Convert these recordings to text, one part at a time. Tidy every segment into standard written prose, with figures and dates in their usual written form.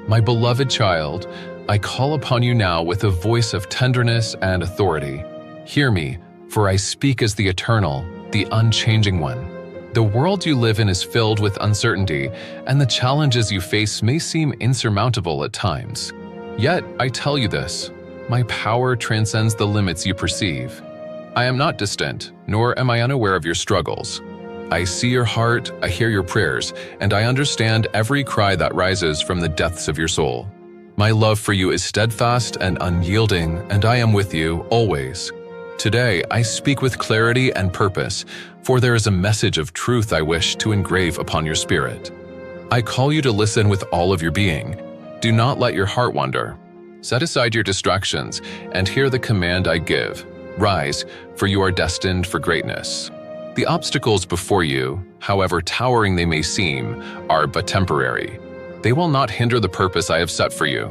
My beloved child, I call upon you now with a voice of tenderness and authority. Hear me, for I speak as the eternal, the unchanging one. The world you live in is filled with uncertainty, and the challenges you face may seem insurmountable at times. Yet, I tell you this, my power transcends the limits you perceive. I am not distant, nor am I unaware of your struggles. I see your heart, I hear your prayers, and I understand every cry that rises from the depths of your soul. My love for you is steadfast and unyielding, and I am with you always. Today, I speak with clarity and purpose, for there is a message of truth I wish to engrave upon your spirit. I call you to listen with all of your being. Do not let your heart wander. Set aside your distractions and hear the command I give. Rise, for you are destined for greatness. The obstacles before you, however towering they may seem, are but temporary. They will not hinder the purpose I have set for you.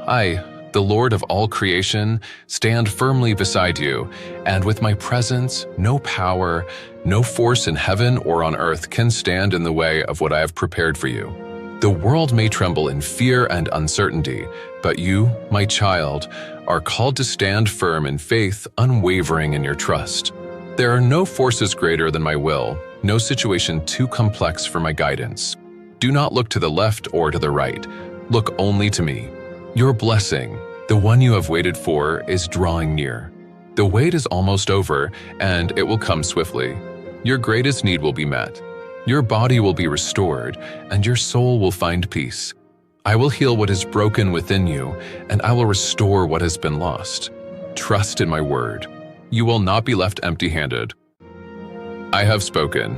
I, the Lord of all creation, stand firmly beside you, and with my presence, no power, no force in heaven or on earth can stand in the way of what I have prepared for you. The world may tremble in fear and uncertainty, but you, my child, are called to stand firm in faith, unwavering in your trust. There are no forces greater than my will, no situation too complex for my guidance. Do not look to the left or to the right. Look only to me. Your blessing, the one you have waited for, is drawing near. The wait is almost over, and it will come swiftly. Your greatest need will be met. Your body will be restored, and your soul will find peace. I will heal what is broken within you, and I will restore what has been lost. Trust in my word. You will not be left empty-handed. I have spoken.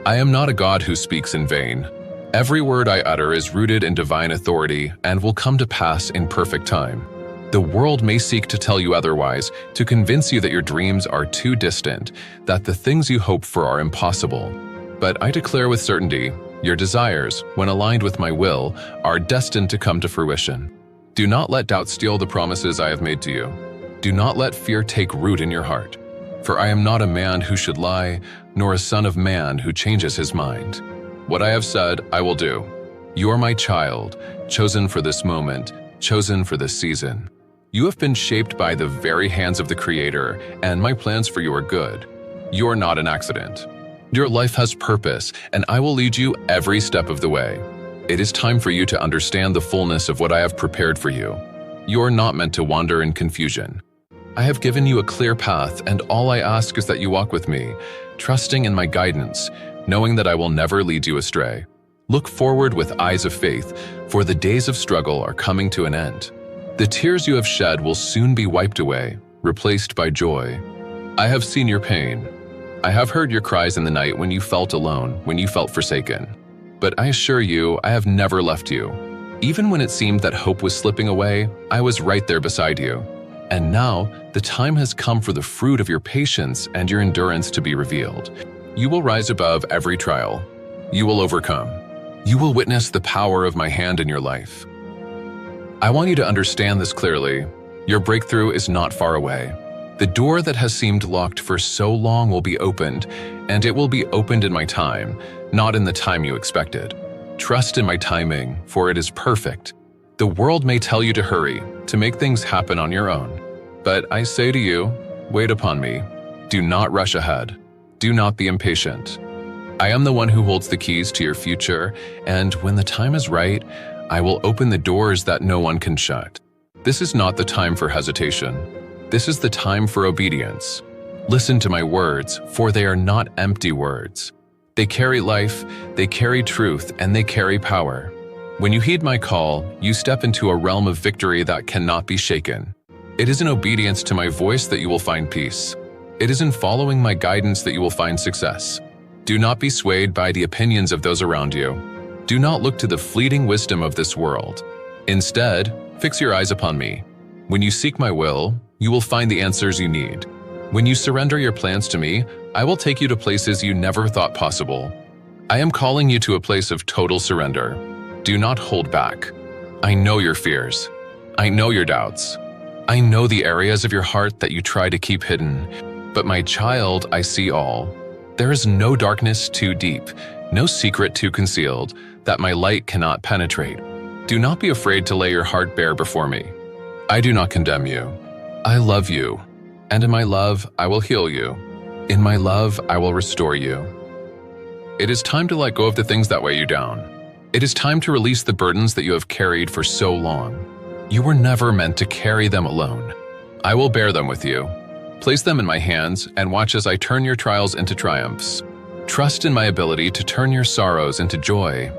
I am not a God who speaks in vain. Every word I utter is rooted in divine authority and will come to pass in perfect time. The world may seek to tell you otherwise, to convince you that your dreams are too distant, that the things you hope for are impossible. But I declare with certainty, your desires, when aligned with my will, are destined to come to fruition. Do not let doubt steal the promises I have made to you. Do not let fear take root in your heart. For I am not a man who should lie, nor a son of man who changes his mind. What I have said, I will do. You are my child, chosen for this moment, chosen for this season. You have been shaped by the very hands of the Creator, and my plans for you are good. You are not an accident. Your life has purpose, and I will lead you every step of the way. It is time for you to understand the fullness of what I have prepared for you. You are not meant to wander in confusion. I have given you a clear path, and all I ask is that you walk with me, trusting in my guidance, knowing that I will never lead you astray. Look forward with eyes of faith, for the days of struggle are coming to an end. The tears you have shed will soon be wiped away, replaced by joy. I have seen your pain. I have heard your cries in the night when you felt alone, when you felt forsaken. But I assure you, I have never left you. Even when it seemed that hope was slipping away, I was right there beside you. And now, the time has come for the fruit of your patience and your endurance to be revealed. You will rise above every trial. You will overcome. You will witness the power of my hand in your life. I want you to understand this clearly. Your breakthrough is not far away. The door that has seemed locked for so long will be opened, and it will be opened in my time, not in the time you expected. Trust in my timing, for it is perfect. The world may tell you to hurry, to make things happen on your own. But I say to you, wait upon me. Do not rush ahead. Do not be impatient. I am the one who holds the keys to your future, and when the time is right, I will open the doors that no one can shut. This is not the time for hesitation. This is the time for obedience. Listen to my words, for they are not empty words. They carry life, they carry truth, and they carry power. When you heed my call, you step into a realm of victory that cannot be shaken. It is in obedience to my voice that you will find peace. It is in following my guidance that you will find success. Do not be swayed by the opinions of those around you. Do not look to the fleeting wisdom of this world. Instead, fix your eyes upon me. When you seek my will, you will find the answers you need. When you surrender your plans to me, I will take you to places you never thought possible. I am calling you to a place of total surrender. Do not hold back. I know your fears. I know your doubts. I know the areas of your heart that you try to keep hidden. But my child, I see all. There is no darkness too deep, no secret too concealed, that my light cannot penetrate. Do not be afraid to lay your heart bare before me. I do not condemn you. I love you, and in my love I will heal you. In my love I will restore you. It is time to let go of the things that weigh you down. It is time to release the burdens that you have carried for so long. You were never meant to carry them alone. I will bear them with you. Place them in my hands and watch as I turn your trials into triumphs. Trust in my ability to turn your sorrows into joy.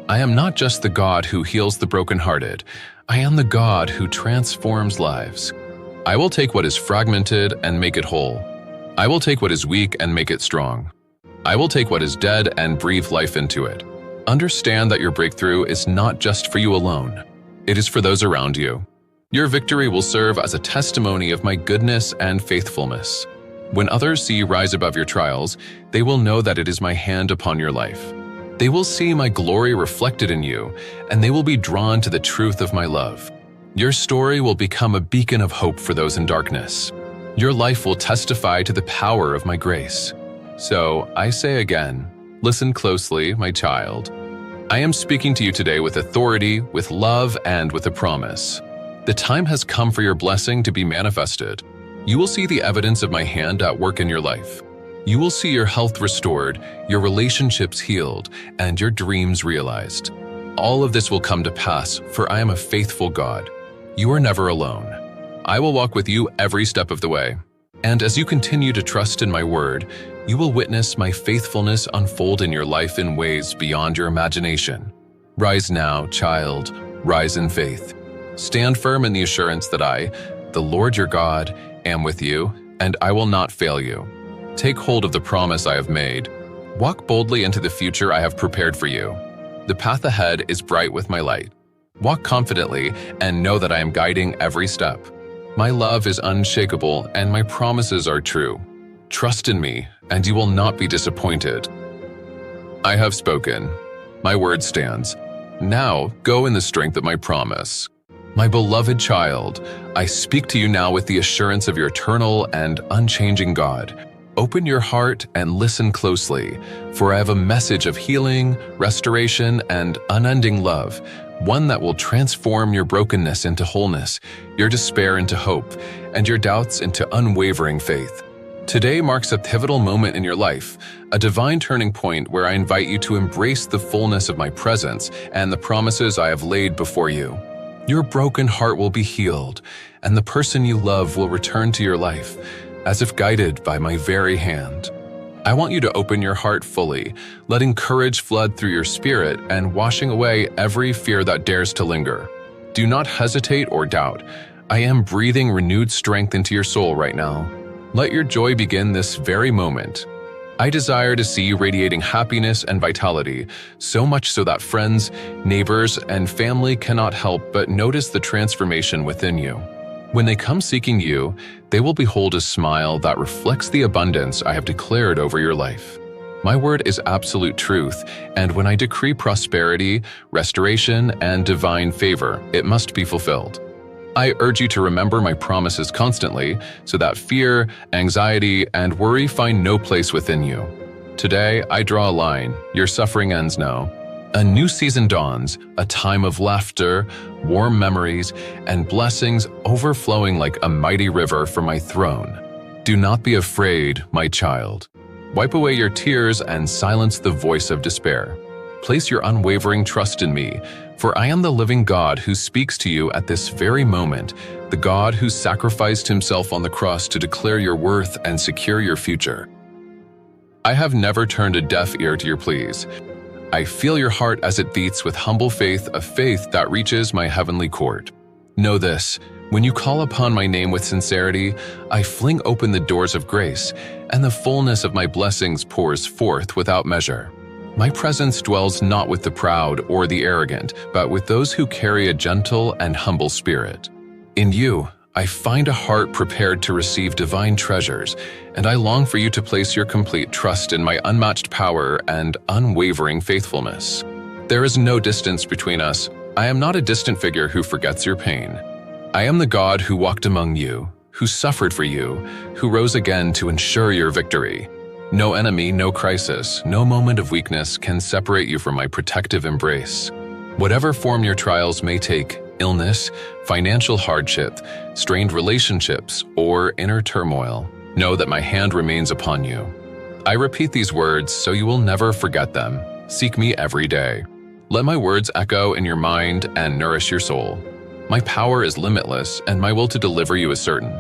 I am not just the God who heals the brokenhearted. I am the God who transforms lives. I will take what is fragmented and make it whole. I will take what is weak and make it strong. I will take what is dead and breathe life into it. Understand that your breakthrough is not just for you alone. It is for those around you. Your victory will serve as a testimony of my goodness and faithfulness. When others see you rise above your trials, they will know that it is my hand upon your life. They will see my glory reflected in you, and they will be drawn to the truth of my love. Your story will become a beacon of hope for those in darkness. Your life will testify to the power of my grace. So, I say again, listen closely, my child. I am speaking to you today with authority, with love, and with a promise. The time has come for your blessing to be manifested. You will see the evidence of my hand at work in your life. You will see your health restored, your relationships healed, and your dreams realized. All of this will come to pass, for I am a faithful God. You are never alone. I will walk with you every step of the way. And as you continue to trust in my word, you will witness my faithfulness unfold in your life in ways beyond your imagination. Rise now, child, rise in faith. Stand firm in the assurance that I, the Lord your God, am with you, and I will not fail you. Take hold of the promise I have made. Walk boldly into the future I have prepared for you. The path ahead is bright with my light. Walk confidently and know that I am guiding every step. My love is unshakable and my promises are true. Trust in me, and you will not be disappointed. I have spoken. My word stands. Now go in the strength of my promise. My beloved child, I speak to you now with the assurance of your eternal and unchanging God. Open your heart and listen closely, for I have a message of healing, restoration, and unending love, one that will transform your brokenness into wholeness, your despair into hope, and your doubts into unwavering faith. Today marks a pivotal moment in your life, a divine turning point where I invite you to embrace the fullness of my presence and the promises I have laid before you. Your broken heart will be healed, and the person you love will return to your life, as if guided by my very hand. I want you to open your heart fully, letting courage flood through your spirit and washing away every fear that dares to linger. Do not hesitate or doubt. I am breathing renewed strength into your soul right now. Let your joy begin this very moment. I desire to see you radiating happiness and vitality, so much so that friends, neighbors, and family cannot help but notice the transformation within you. When they come seeking you, they will behold a smile that reflects the abundance I have declared over your life. My word is absolute truth, and when I decree prosperity, restoration, and divine favor, it must be fulfilled. I urge you to remember my promises constantly so that fear, anxiety, and worry find no place within you. Today, I draw a line. Your suffering ends now. A new season dawns, a time of laughter, warm memories, and blessings overflowing like a mighty river from my throne. Do not be afraid, my child. Wipe away your tears and silence the voice of despair. Place your unwavering trust in me, for I am the living God who speaks to you at this very moment, the God who sacrificed himself on the cross to declare your worth and secure your future. I have never turned a deaf ear to your pleas. I feel your heart as it beats with humble faith, a faith that reaches my heavenly court. Know this, when you call upon my name with sincerity, I fling open the doors of grace, and the fullness of my blessings pours forth without measure. My presence dwells not with the proud or the arrogant, but with those who carry a gentle and humble spirit. In you, I find a heart prepared to receive divine treasures, and I long for you to place your complete trust in my unmatched power and unwavering faithfulness. There is no distance between us. I am not a distant figure who forgets your pain. I am the God who walked among you, who suffered for you, who rose again to ensure your victory. No enemy, no crisis, no moment of weakness can separate you from my protective embrace. Whatever form your trials may take, illness, financial hardship, strained relationships, or inner turmoil, know that my hand remains upon you. I repeat these words so you will never forget them. Seek me every day. Let my words echo in your mind and nourish your soul. My power is limitless, and my will to deliver you is certain.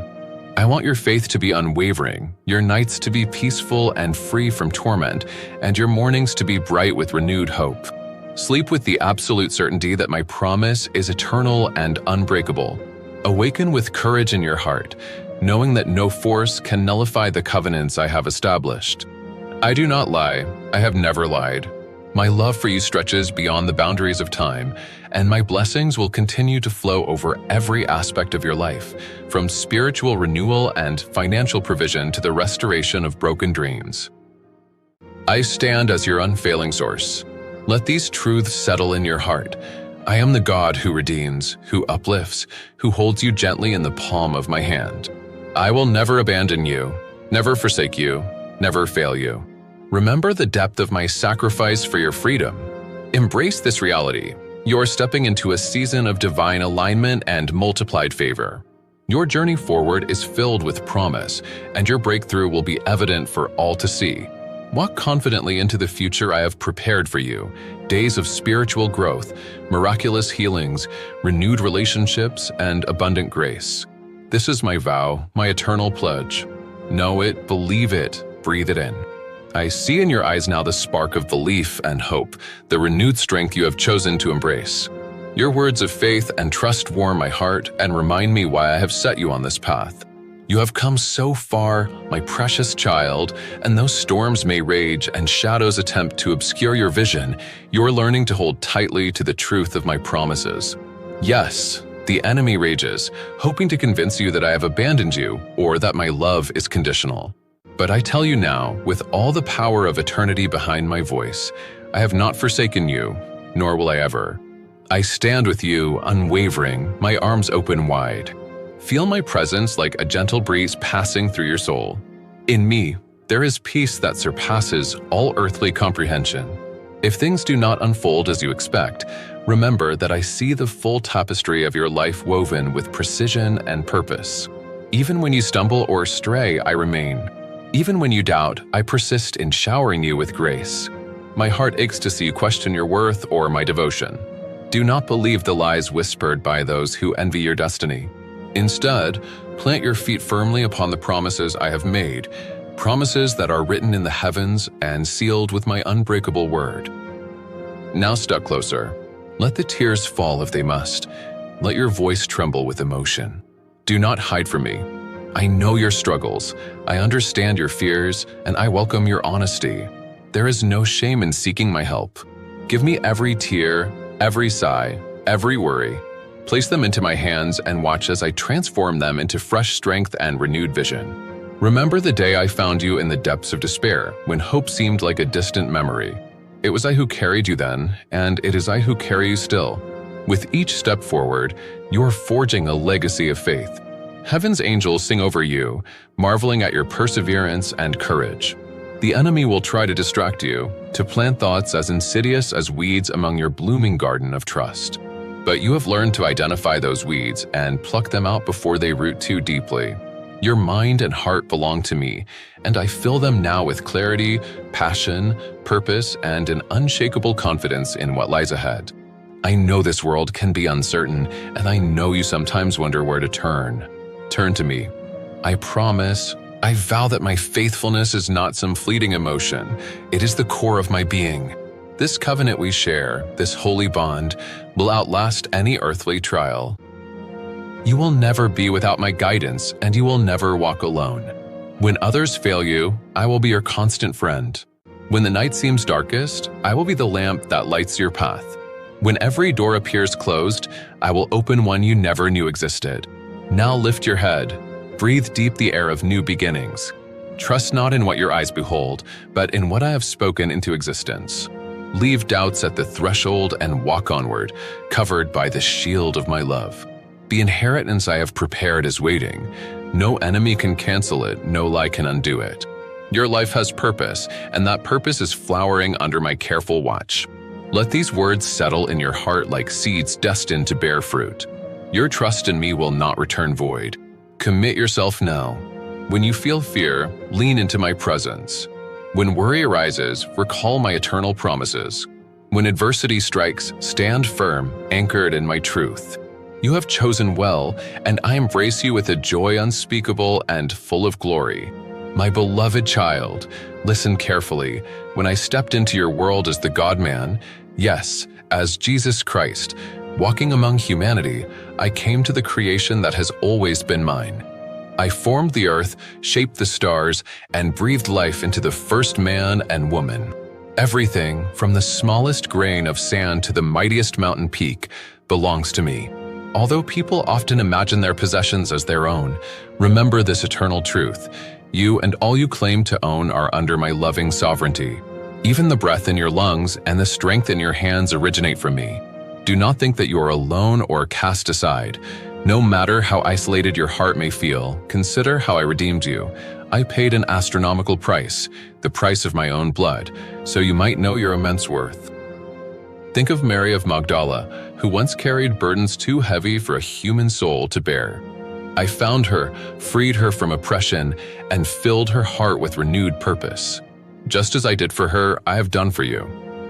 I want your faith to be unwavering, your nights to be peaceful and free from torment, and your mornings to be bright with renewed hope. Sleep with the absolute certainty that my promise is eternal and unbreakable. Awaken with courage in your heart, knowing that no force can nullify the covenants I have established. I do not lie. I have never lied. My love for you stretches beyond the boundaries of time, and my blessings will continue to flow over every aspect of your life, from spiritual renewal and financial provision to the restoration of broken dreams. I stand as your unfailing source. Let these truths settle in your heart. I am the God who redeems, who uplifts, who holds you gently in the palm of my hand. I will never abandon you, never forsake you, never fail you. Remember the depth of my sacrifice for your freedom. Embrace this reality. You're stepping into a season of divine alignment and multiplied favor. Your journey forward is filled with promise, and your breakthrough will be evident for all to see. Walk confidently into the future I have prepared for you. Days of spiritual growth, miraculous healings, renewed relationships, and abundant grace. This is my vow, my eternal pledge. Know it, believe it, breathe it in. I see in your eyes now the spark of belief and hope, the renewed strength you have chosen to embrace. Your words of faith and trust warm my heart and remind me why I have set you on this path. You have come so far, my precious child, and though storms may rage and shadows attempt to obscure your vision, you're learning to hold tightly to the truth of my promises. Yes, the enemy rages, hoping to convince you that I have abandoned you or that my love is conditional. But I tell you now, with all the power of eternity behind my voice, I have not forsaken you, nor will I ever. I stand with you, unwavering, my arms open wide. Feel my presence like a gentle breeze passing through your soul. In me, there is peace that surpasses all earthly comprehension. If things do not unfold as you expect, remember that I see the full tapestry of your life woven with precision and purpose. Even when you stumble or stray, I remain. Even when you doubt, I persist in showering you with grace. My heart aches to see you question your worth or my devotion. Do not believe the lies whispered by those who envy your destiny. Instead, plant your feet firmly upon the promises I have made, promises that are written in the heavens and sealed with my unbreakable word. Now step closer. Let the tears fall if they must. Let your voice tremble with emotion. Do not hide from me. I know your struggles, I understand your fears, and I welcome your honesty. There is no shame in seeking my help. Give me every tear, every sigh, every worry. Place them into my hands and watch as I transform them into fresh strength and renewed vision. Remember the day I found you in the depths of despair, when hope seemed like a distant memory. It was I who carried you then, and it is I who carry you still. With each step forward, you are forging a legacy of faith. Heaven's angels sing over you, marveling at your perseverance and courage. The enemy will try to distract you, to plant thoughts as insidious as weeds among your blooming garden of trust. But you have learned to identify those weeds and pluck them out before they root too deeply. Your mind and heart belong to me, and I fill them now with clarity, passion, purpose, and an unshakable confidence in what lies ahead. I know this world can be uncertain, and I know you sometimes wonder where to turn. Turn to me. I promise, I vow that my faithfulness is not some fleeting emotion. It is the core of my being. This covenant we share, this holy bond, will outlast any earthly trial. You will never be without my guidance, and you will never walk alone. When others fail you, I will be your constant friend. When the night seems darkest, I will be the lamp that lights your path. When every door appears closed, I will open one you never knew existed. Now lift your head. Breathe deep the air of new beginnings. Trust not in what your eyes behold, but in what I have spoken into existence. Leave doubts at the threshold and walk onward, covered by the shield of my love. The inheritance I have prepared is waiting. No enemy can cancel it, no lie can undo it. Your life has purpose, and that purpose is flowering under my careful watch. Let these words settle in your heart like seeds destined to bear fruit. Your trust in me will not return void. Commit yourself now. When you feel fear, lean into my presence. When worry arises, recall my eternal promises. When adversity strikes, stand firm, anchored in my truth. You have chosen well, and I embrace you with a joy unspeakable and full of glory. My beloved child, listen carefully. When I stepped into your world as the God-man, yes, as Jesus Christ, walking among humanity, I came to the creation that has always been mine. I formed the earth, shaped the stars, and breathed life into the first man and woman. Everything, from the smallest grain of sand to the mightiest mountain peak, belongs to me. Although people often imagine their possessions as their own, remember this eternal truth. You and all you claim to own are under my loving sovereignty. Even the breath in your lungs and the strength in your hands originate from me. Do not think that you are alone or cast aside. No matter how isolated your heart may feel, consider how I redeemed you. I paid an astronomical price, the price of my own blood, so you might know your immense worth. Think of Mary of Magdala, who once carried burdens too heavy for a human soul to bear. I found her, freed her from oppression, and filled her heart with renewed purpose. Just as I did for her, I have done for you.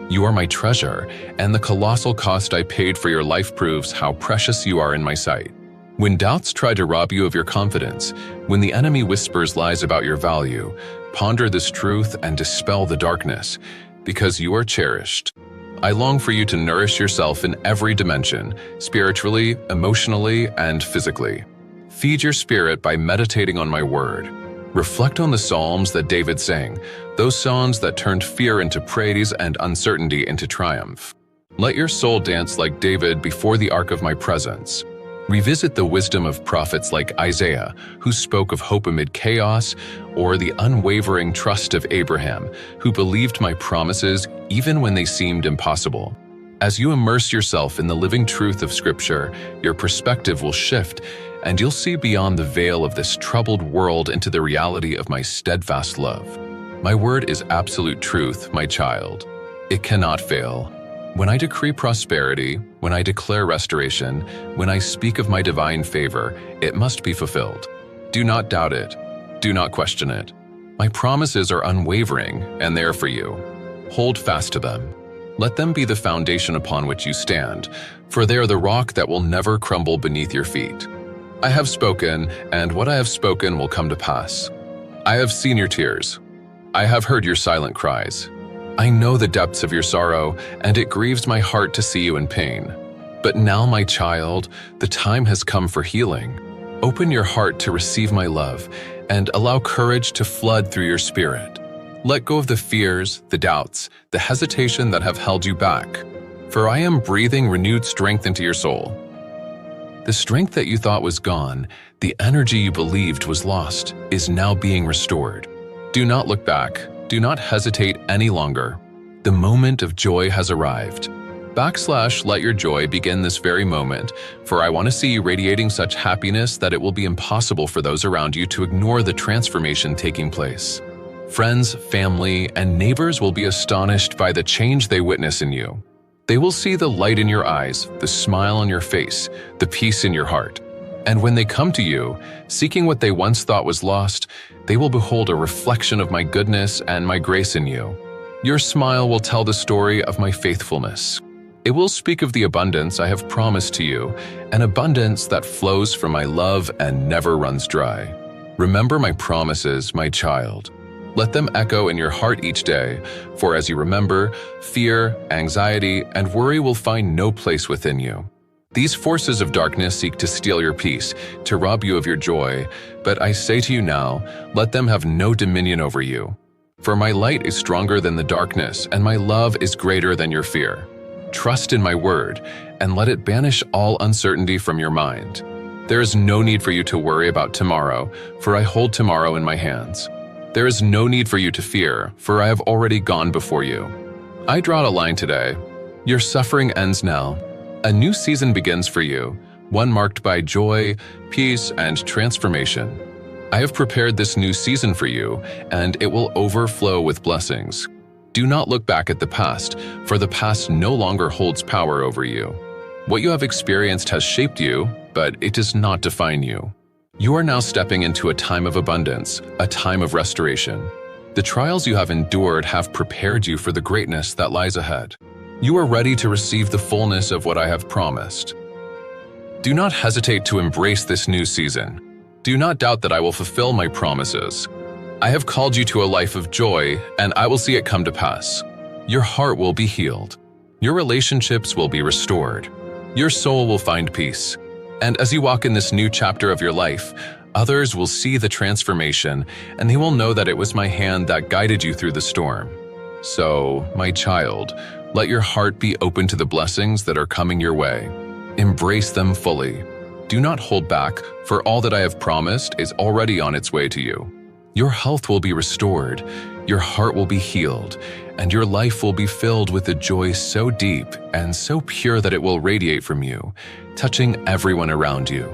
You are my treasure, and the colossal cost I paid for your life proves how precious you are in my sight. When doubts try to rob you of your confidence, when the enemy whispers lies about your value, ponder this truth and dispel the darkness, because you are cherished. I long for you to nourish yourself in every dimension, spiritually, emotionally, and physically. Feed your spirit by meditating on my word. Reflect on the psalms that David sang, those songs that turned fear into praise and uncertainty into triumph. Let your soul dance like David before the ark of my presence. Revisit the wisdom of prophets like Isaiah, who spoke of hope amid chaos, or the unwavering trust of Abraham, who believed my promises even when they seemed impossible. As you immerse yourself in the living truth of Scripture, your perspective will shift, and you'll see beyond the veil of this troubled world into the reality of my steadfast love. My word is absolute truth, my child. It cannot fail. When I decree prosperity, when I declare restoration, when I speak of my divine favor, it must be fulfilled. Do not doubt it. Do not question it. My promises are unwavering, and they are for you. Hold fast to them. Let them be the foundation upon which you stand, for they are the rock that will never crumble beneath your feet. I have spoken, and what I have spoken will come to pass. I have seen your tears. I have heard your silent cries. I know the depths of your sorrow, and it grieves my heart to see you in pain. But now, my child, the time has come for healing. Open your heart to receive my love, and allow courage to flood through your spirit. Let go of the fears, the doubts, the hesitation that have held you back, for I am breathing renewed strength into your soul. The strength that you thought was gone, the energy you believed was lost, is now being restored. Do not look back. Do not hesitate any longer. The moment of joy has arrived. Let your joy begin this very moment, for I want to see you radiating such happiness that it will be impossible for those around you to ignore the transformation taking place. Friends, family, and neighbors will be astonished by the change they witness in you. They will see the light in your eyes, the smile on your face, the peace in your heart. And when they come to you, seeking what they once thought was lost, they will behold a reflection of my goodness and my grace in you. Your smile will tell the story of my faithfulness. It will speak of the abundance I have promised to you, an abundance that flows from my love and never runs dry. Remember my promises, my child. Let them echo in your heart each day, for as you remember, fear, anxiety, and worry will find no place within you. These forces of darkness seek to steal your peace, to rob you of your joy, but I say to you now, let them have no dominion over you. For my light is stronger than the darkness, and my love is greater than your fear. Trust in my word, and let it banish all uncertainty from your mind. There is no need for you to worry about tomorrow, for I hold tomorrow in my hands. There is no need for you to fear, for I have already gone before you. I draw a line today. Your suffering ends now. A new season begins for you, one marked by joy, peace, and transformation. I have prepared this new season for you, and it will overflow with blessings. Do not look back at the past, for the past no longer holds power over you. What you have experienced has shaped you, but it does not define you. You are now stepping into a time of abundance, a time of restoration. The trials you have endured have prepared you for the greatness that lies ahead. You are ready to receive the fullness of what I have promised. Do not hesitate to embrace this new season. Do not doubt that I will fulfill my promises. I have called you to a life of joy, and I will see it come to pass. Your heart will be healed. Your relationships will be restored. Your soul will find peace. And as you walk in this new chapter of your life, others will see the transformation, and they will know that it was my hand that guided you through the storm. So, my child, let your heart be open to the blessings that are coming your way. Embrace them fully. Do not hold back, for all that I have promised is already on its way to you. Your health will be restored, your heart will be healed, and your life will be filled with a joy so deep and so pure that it will radiate from you, touching everyone around you.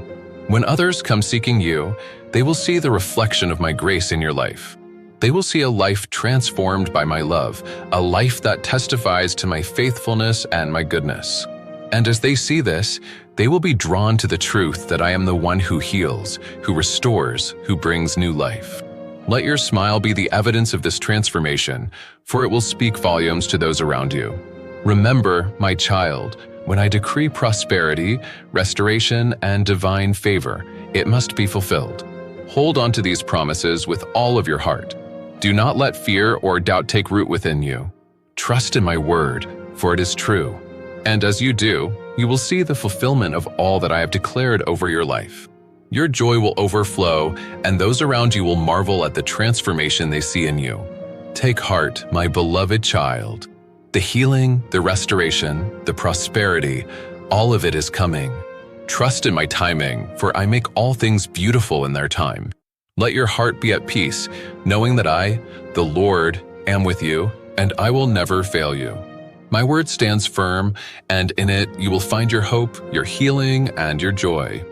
When others come seeking you, they will see the reflection of my grace in your life. They will see a life transformed by my love, a life that testifies to my faithfulness and my goodness. And as they see this, they will be drawn to the truth that I am the one who heals, who restores, who brings new life. Let your smile be the evidence of this transformation, for it will speak volumes to those around you. Remember, my child, when I decree prosperity, restoration, and divine favor, it must be fulfilled. Hold on to these promises with all of your heart. Do not let fear or doubt take root within you. Trust in my word, for it is true. And as you do, you will see the fulfillment of all that I have declared over your life. Your joy will overflow, and those around you will marvel at the transformation they see in you. Take heart, my beloved child. The healing, the restoration, the prosperity, all of it is coming. Trust in my timing, for I make all things beautiful in their time. Let your heart be at peace, knowing that I, the Lord, am with you, and I will never fail you. My word stands firm, and in it you will find your hope, your healing, and your joy.